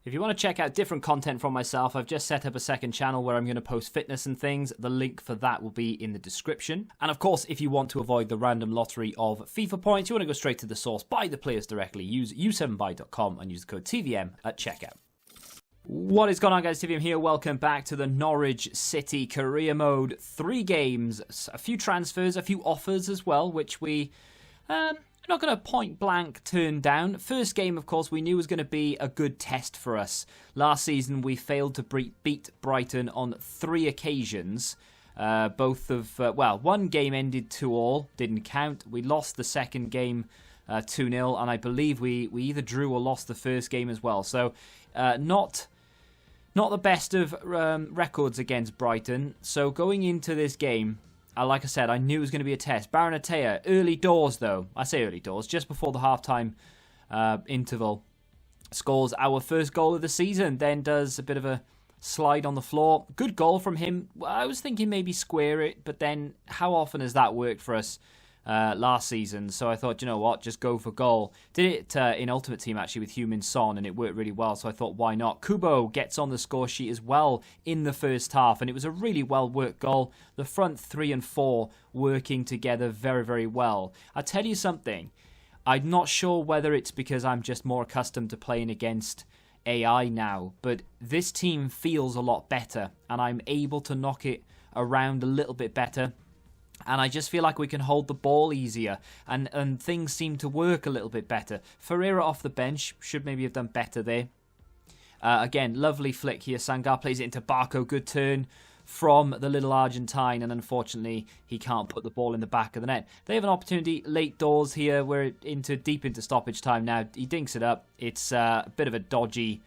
If you want to check out different content from myself, I've just set up a second channel where I'm going to post fitness and things. The link for that will be in the description. And of course, if you want to avoid the random lottery of FIFA points, you want to go straight to the source, buy the players directly, use u7buy.com and use the code TVM at checkout. What is going on, guys? TVM here. Welcome back to the Norwich City career mode. 3 games, a few transfers, a few offers as well, which we... I'm not going to point blank turn down. First game, of course, we knew was going to be a good test for us. Last season, we failed to beat Brighton on 3 occasions. One game ended 2-2, didn't count. We lost the second game 2-0, and I believe we either drew or lost the first game as well. So, not the best of records against Brighton. So, going into this game... like I said, I knew it was going to be a test. Baranatea, early doors though. I say early doors, just before the halftime interval. Scores our first goal of the season, then does a bit of a slide on the floor. Good goal from him. I was thinking maybe square it, but then how often has that worked for us last season? So I thought, you know what, just go for goal. Did it in Ultimate Team actually with Human Son, and it worked really well, so I thought, why not? Kubo gets on the score sheet as well in the first half, and it was a really well worked goal. The front 3 and 4 working together very, very well. I'll tell you something, I'm not sure whether it's because I'm just more accustomed to playing against AI now, but this team feels a lot better, and I'm able to knock it around a little bit better. And I just feel like we can hold the ball easier. And things seem to work a little bit better. Ferreira off the bench. Should maybe have done better there. Again, lovely flick here. Sangar plays it into Barco. Good turn from the little Argentine. And unfortunately, he can't put the ball in the back of the net. They have an opportunity late doors here. We're deep into stoppage time now. He dinks it up. It's a bit of a dodgy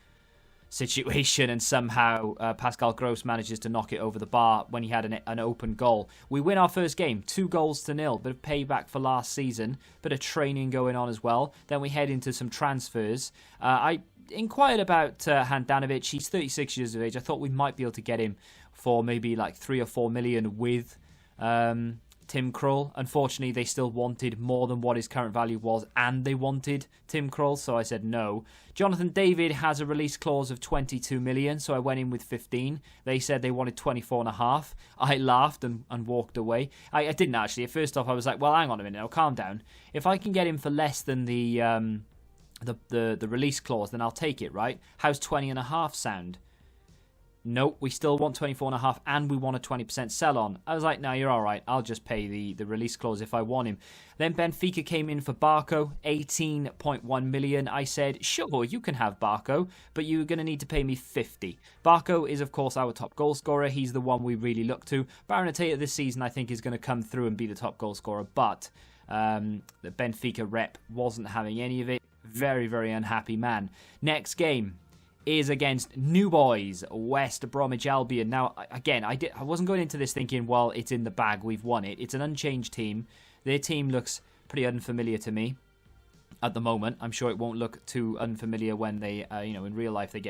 situation, and somehow Pascal Gross manages to knock it over the bar when he had an open goal. We win our first game, 2-0. Bit of payback for last season, bit of training going on as well. Then we head into some transfers. I inquired about Handanovic. He's 36 years of age. I thought we might be able to get him for maybe like 3 or 4 million with Tim Krul. Unfortunately, they still wanted more than what his current value was, and they wanted Tim Krul, so I said no. Jonathan David has a release clause of 22 million, so I went in with 15. They said they wanted 24.5. I laughed and walked away. I didn't actually. First off, I was like, well, hang on a minute, now calm down. If I can get him for less than the release clause, then I'll take it, right? How's 20.5 sound? Nope, we still want 24.5 and we want a 20% sell on. I was like, no, you're alright. I'll just pay the release clause if I want him. Then Benfica came in for Barco, 18.1 million. I said, sure, you can have Barco, but you're going to need to pay me 50. Barco is, of course, our top goal scorer. He's the one we really look to. Baranatea this season, I think, is going to come through and be the top goal scorer, but the Benfica rep wasn't having any of it. Very, very unhappy man. Next game is against New Boys, West Bromwich Albion. Now, again, I wasn't going into this thinking, well, it's in the bag, we've won it. It's an unchanged team. Their team looks pretty unfamiliar to me at the moment. I'm sure it won't look too unfamiliar when they, in real life they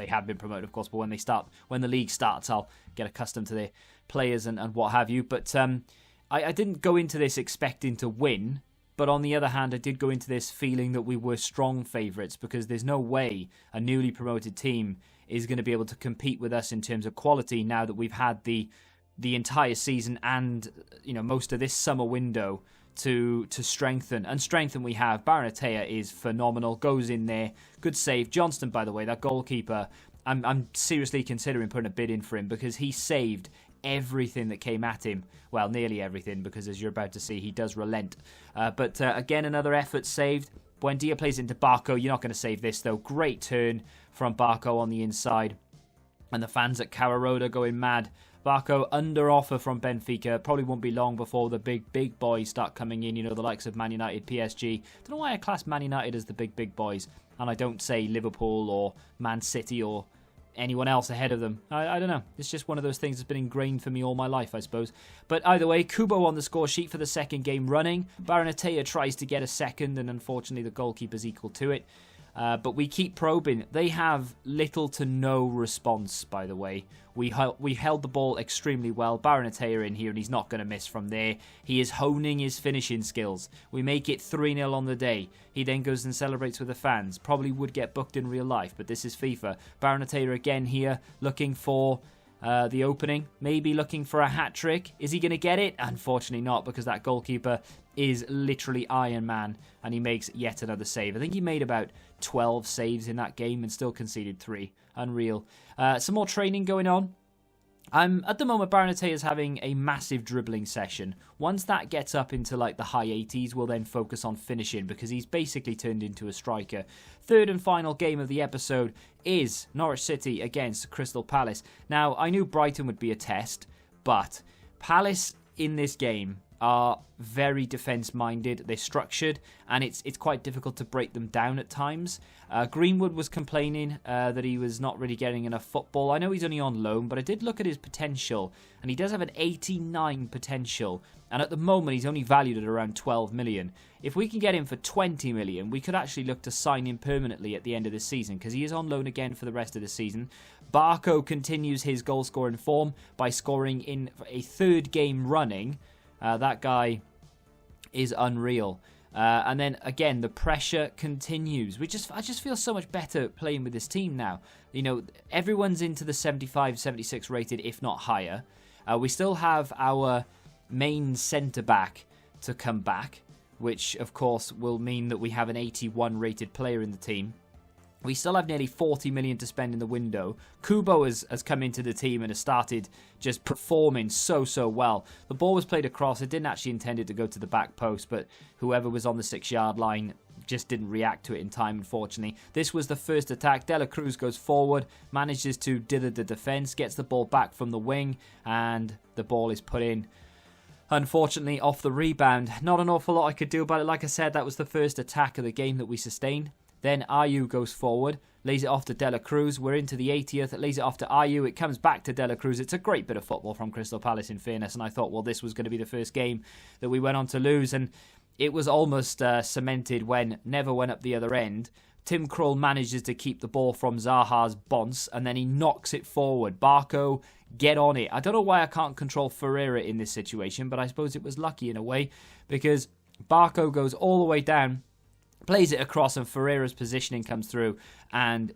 have been promoted, of course, but when the league starts, I'll get accustomed to their players and what have you. But I didn't go into this expecting to win. But on the other hand, I did go into this feeling that we were strong favourites, because there's no way a newly promoted team is going to be able to compete with us in terms of quality now that we've had the entire season and most of this summer window to strengthen. And strengthen we have. Baranatea is phenomenal, goes in there, good save. Johnston, by the way, that goalkeeper, I'm seriously considering putting a bid in for him, because he saved everything that came at him. Well, nearly everything, because as you're about to see, he does relent. But again, another effort saved. Buendia plays into Barco. You're not going to save this, though. Great turn from Barco on the inside. And the fans at Carrow Road are going mad. Barco under offer from Benfica. Probably won't be long before the big boys start coming in. The likes of Man United, PSG. Don't know why I class Man United as the big boys. And I don't say Liverpool or Man City or anyone else ahead of them. I don't know. It's just one of those things that's been ingrained for me all my life, I suppose. But either way, Kubo on the score sheet for the second game running. Baranatea tries to get a second, and unfortunately the goalkeeper's equal to it. But we keep probing. They have little to no response, by the way. We held the ball extremely well. Baranataya in here, and he's not going to miss from there. He is honing his finishing skills. We make it 3-0 on the day. He then goes and celebrates with the fans. Probably would get booked in real life, but this is FIFA. Baranataya again here, looking for the opening. Maybe looking for a hat-trick. Is he going to get it? Unfortunately not, because that goalkeeper is literally Iron Man, and he makes yet another save. I think he made about 12 saves in that game and still conceded 3. Unreal. Some more training going on. At the moment, Baranataya is having a massive dribbling session. Once that gets up into like the high 80s, we'll then focus on finishing, because he's basically turned into a striker. Third and final game of the episode is Norwich City against Crystal Palace. Now, I knew Brighton would be a test, but Palace in this game are very defence-minded. They're structured, and it's quite difficult to break them down at times. Greenwood was complaining that he was not really getting enough football. I know he's only on loan, but I did look at his potential, and he does have an 89 potential, and at the moment he's only valued at around 12 million. If we can get him for 20 million, we could actually look to sign him permanently at the end of the season, because he is on loan again for the rest of the season. Barco continues his goal-scoring form by scoring in a 3rd game running. That guy is unreal. And then again, the pressure continues. I just feel so much better playing with this team now. You know, everyone's into the 75, 76 rated, if not higher. We still have our main centre-back to come back, which of course will mean that we have an 81 rated player in the team. We still have nearly 40 million to spend in the window. Kubo has come into the team and has started just performing so well. The ball was played across. It didn't actually intend it to go to the back post, but whoever was on the 6-yard line just didn't react to it in time, unfortunately. This was the first attack. De La Cruz goes forward, manages to dither the defence, gets the ball back from the wing, and the ball is put in. Unfortunately, off the rebound. Not an awful lot I could do about it. Like I said, that was the first attack of the game that we sustained. Then Ayew goes forward, lays it off to De La Cruz. We're into the 80th, lays it off to Ayew. It comes back to De La Cruz. It's a great bit of football from Crystal Palace, in fairness. And I thought, well, this was going to be the first game that we went on to lose. And it was almost cemented when Never went up the other end. Tim Krul manages to keep the ball from Zaha's bounce, and then he knocks it forward. Barco, get on it. I don't know why I can't control Ferreira in this situation, but I suppose it was lucky in a way, because Barco goes all the way down, plays it across, and Ferreira's positioning comes through. And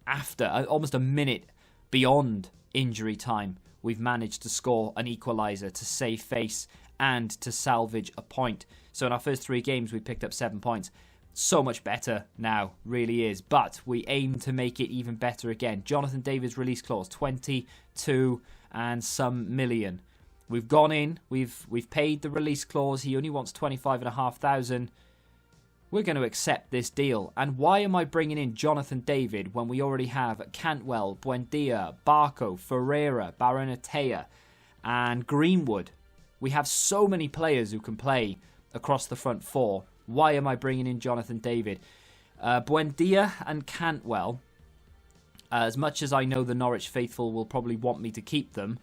after almost a minute beyond injury time, we've managed to score an equaliser to save face and to salvage a point. So in our first 3 games, we picked up 7 points. So much better now, really is. But we aim to make it even better again. Jonathan David's release clause, 22 and some million. We've gone in, we've paid the release clause. He only wants 25,500. We're going to accept this deal. And why am I bringing in Jonathan David when we already have Cantwell, Buendia, Barco, Ferreira, Baranataya, and Greenwood? We have so many players who can play across the front 4. Why am I bringing in Jonathan David? Buendia and Cantwell, as much as I know the Norwich faithful will probably want me to keep them,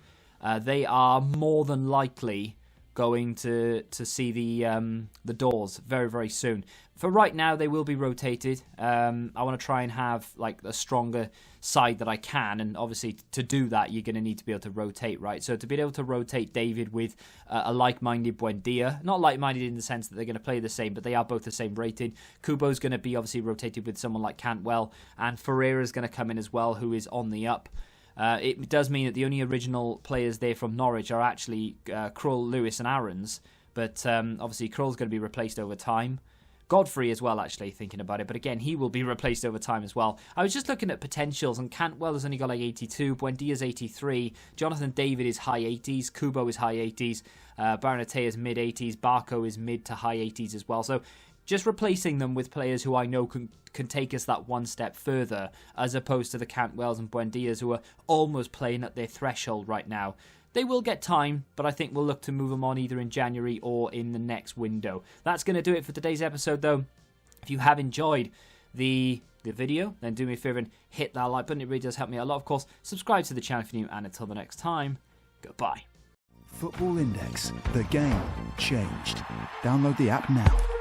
they are more than likely going to see the doors very, very soon. For right now, they will be rotated. I want to try and have like a stronger side that I can, and obviously to do that, you're going to need to be able to rotate, right? So to be able to rotate David with a like-minded Buendia, not like-minded in the sense that they're going to play the same, but they are both the same rating. Kubo's going to be obviously rotated with someone like Cantwell, and Ferreira's going to come in as well, who is on the up. It does mean that the only original players there from Norwich are actually Krul, Lewis and Aarons, but obviously Krul's going to be replaced over time. Godfrey as well, actually, thinking about it. But again, he will be replaced over time as well. I was just looking at potentials, and Cantwell has only got like 82, Buendia's 83, Jonathan David is high 80s, Kubo is high 80s, Baranataya is mid 80s, Barco is mid to high 80s as well. So just replacing them with players who I know can take us that one step further, as opposed to the Cantwells and Buendias who are almost playing at their threshold right now. They will get time, but I think we'll look to move them on either in January or in the next window. That's going to do it for today's episode, though. If you have enjoyed the video, then do me a favour and hit that like button. It really does help me out a lot. Of course, subscribe to the channel if you're new, and until the next time, goodbye. Football Index. The game changed. Download the app now.